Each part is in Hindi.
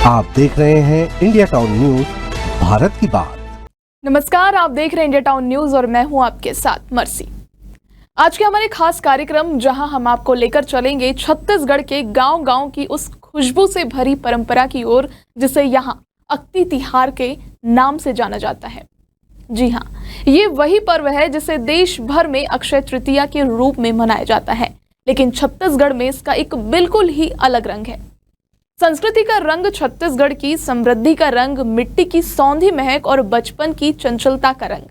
आप देख रहे हैं इंडिया टाउन न्यूज, भारत की बात। नमस्कार, आप देख रहे हैं इंडिया टाउन न्यूज और मैं हूं आपके साथ मर्सी। आज के हमारे खास कार्यक्रम जहां हम आपको लेकर चलेंगे छत्तीसगढ़ के गांव-गांव की उस खुशबू से भरी परंपरा की ओर जिसे यहां अक्ति तिहार के नाम से जाना जाता है। जी हां, ये वही पर्व है जिसे देश भर में अक्षय तृतीया के रूप में मनाया जाता है, लेकिन छत्तीसगढ़ में इसका एक बिल्कुल ही अलग रंग है। संस्कृति का रंग, छत्तीसगढ़ की समृद्धि का रंग, मिट्टी की सौंधी महक और बचपन की चंचलता का रंग।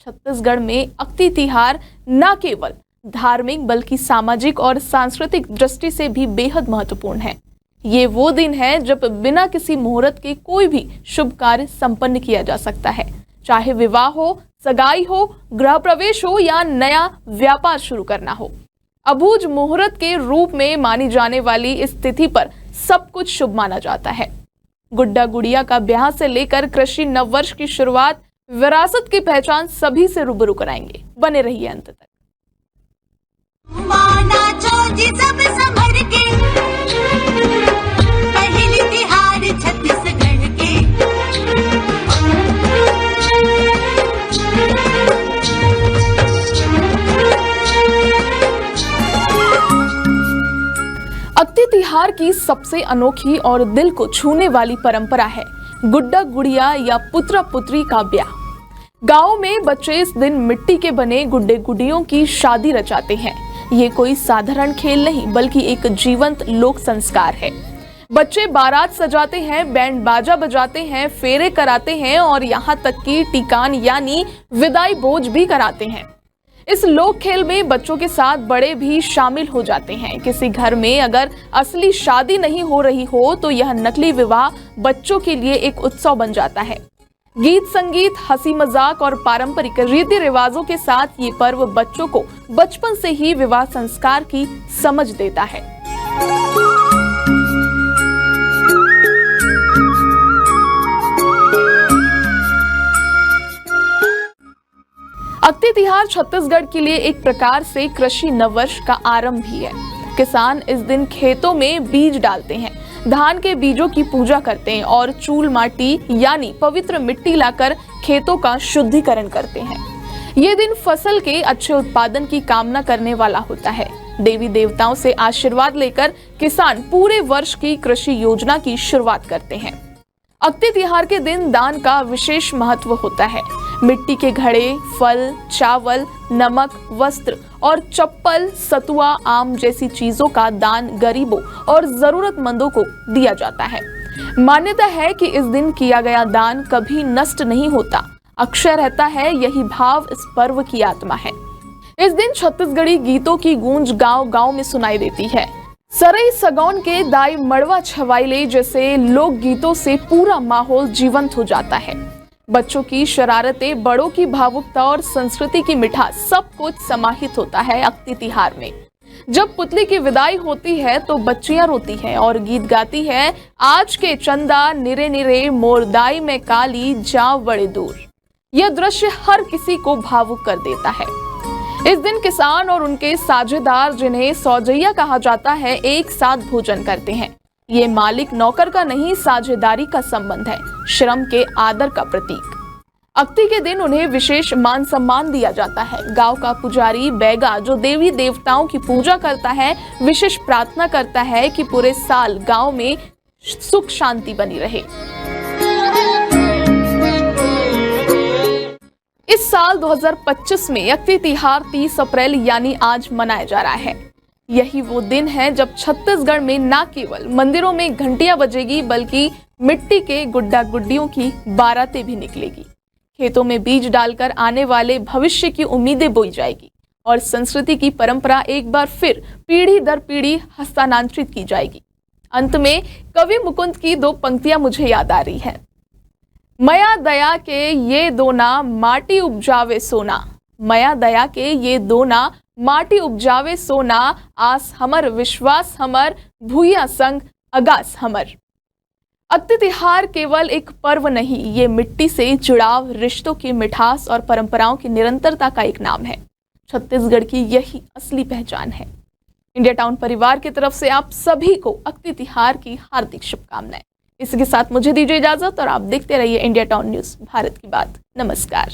छत्तीसगढ़ में अक्ति तिहार न केवल धार्मिक बल्कि सामाजिक और सांस्कृतिक दृष्टि से भी बेहद महत्वपूर्ण है। ये वो दिन है जब बिना किसी मुहूर्त के कोई भी शुभ कार्य संपन्न किया जा सकता है, चाहे विवाह हो, सगाई हो, गृह प्रवेश हो या नया व्यापार शुरू करना हो। अबूझ मुहूर्त के रूप में मानी जाने वाली इस तिथि पर सब कुछ शुभ माना जाता है। गुड्डा गुड़िया का ब्याह से लेकर कृषि नववर्ष की शुरुआत, विरासत की पहचान सभी से रूबरू कराएंगे। बने रहिए अंत तक। अक्ति तिहार की सबसे अनोखी और दिल को छूने वाली परंपरा है गुड्डा गुड़िया या पुत्र पुत्री का ब्याह। गांव में बच्चे इस दिन मिट्टी के बने गुड्डे गुड़ियों की शादी रचाते हैं। ये कोई साधारण खेल नहीं बल्कि एक जीवंत लोक संस्कार है। बच्चे बारात सजाते हैं, बैंड बाजा बजाते हैं, फेरे कराते हैं और यहाँ तक कि टीकान यानी विदाई भोज भी कराते हैं। इस लोक खेल में बच्चों के साथ बड़े भी शामिल हो जाते हैं। किसी घर में अगर असली शादी नहीं हो रही हो तो यह नकली विवाह बच्चों के लिए एक उत्सव बन जाता है। गीत संगीत, हंसी मजाक और पारंपरिक रीति रिवाजों के साथ ये पर्व बच्चों को बचपन से ही विवाह संस्कार की समझ देता है। अक्ति तिहार छत्तीसगढ़ के लिए एक प्रकार से कृषि नववर्ष का आरंभ भी है। किसान इस दिन खेतों में बीज डालते हैं, धान के बीजों की पूजा करते हैं और चूल माटी यानी पवित्र मिट्टी लाकर खेतों का शुद्धिकरण करते हैं। ये दिन फसल के अच्छे उत्पादन की कामना करने वाला होता है। देवी देवताओं से आशीर्वाद लेकर किसान पूरे वर्ष की कृषि योजना की शुरुआत करते हैं। अक्ति तिहार के दिन दान का विशेष महत्व होता है। मिट्टी के घड़े, फल, चावल, नमक, वस्त्र और चप्पल, सतुआ, आम जैसी चीजों का दान गरीबों और जरूरतमंदों को दिया जाता है। मान्यता है कि इस दिन किया गया दान कभी नष्ट नहीं होता, अक्षय रहता है। यही भाव इस पर्व की आत्मा है। इस दिन छत्तीसगढ़ी गीतों की गूंज गांव-गांव में सुनाई देती है। सरई सगौन के दाई मड़वा छवाइले जैसे लोक गीतों से पूरा माहौल जीवंत हो जाता है। बच्चों की शरारतें, बड़ों की भावुकता और संस्कृति की मिठास सब कुछ समाहित होता है अक्ति तिहार में। जब पुतली की विदाई होती है तो बच्चियां रोती हैं और गीत गाती है, आज के चंदा निरे निरे मोरदाई में काली जा बड़े दूर। यह दृश्य हर किसी को भावुक कर देता है। इस दिन किसान और उनके साझेदार, जिन्हें सौजैया कहा जाता है, एक साथ भोजन करते हैं। ये मालिक नौकर का नहीं, साझेदारी का संबंध है, श्रम के आदर का प्रतीक। अक्ति के दिन उन्हें विशेष मान सम्मान दिया जाता है। गांव का पुजारी बैगा, जो देवी देवताओं की पूजा करता है, विशेष प्रार्थना करता है कि पूरे साल गांव में सुख शांति बनी रहे। इस साल 2025 में अक्ति तिहार 30 अप्रैल यानी आज मनाया जा रहा है। यही वो दिन है जब छत्तीसगढ़ में न केवल मंदिरों में घंटियां बजेगी बल्कि मिट्टी के गुड्डा गुड्डियों की बारातें भी निकलेगी। खेतों में बीज डालकर आने वाले भविष्य की उम्मीदें बोई जाएगी और संस्कृति की परंपरा एक बार फिर पीढ़ी दर पीढ़ी हस्तांतरित की जाएगी। अंत में कवि मुकुंद की दो पंक्तियां मुझे याद आ रही हैं। मया दया के ये दोना माटी उपजावे सोना, मया दया के ये दोना माटी उपजावे सोना, आस हमर विश्वास हमर भूया संग अगास हमर। अक्ति तिहार केवल एक पर्व नहीं, ये मिट्टी से जुड़ाव, रिश्तों की मिठास और परंपराओं की निरंतरता का एक नाम है। छत्तीसगढ़ की यही असली पहचान है। इंडिया टाउन परिवार की तरफ से आप सभी को अक्ति तिहार की हार्दिक शुभकामनाएं। इसी के साथ मुझे दीजिए इजाजत और आप देखते रहिए इंडिया टाउन न्यूज, भारत की बात। नमस्कार।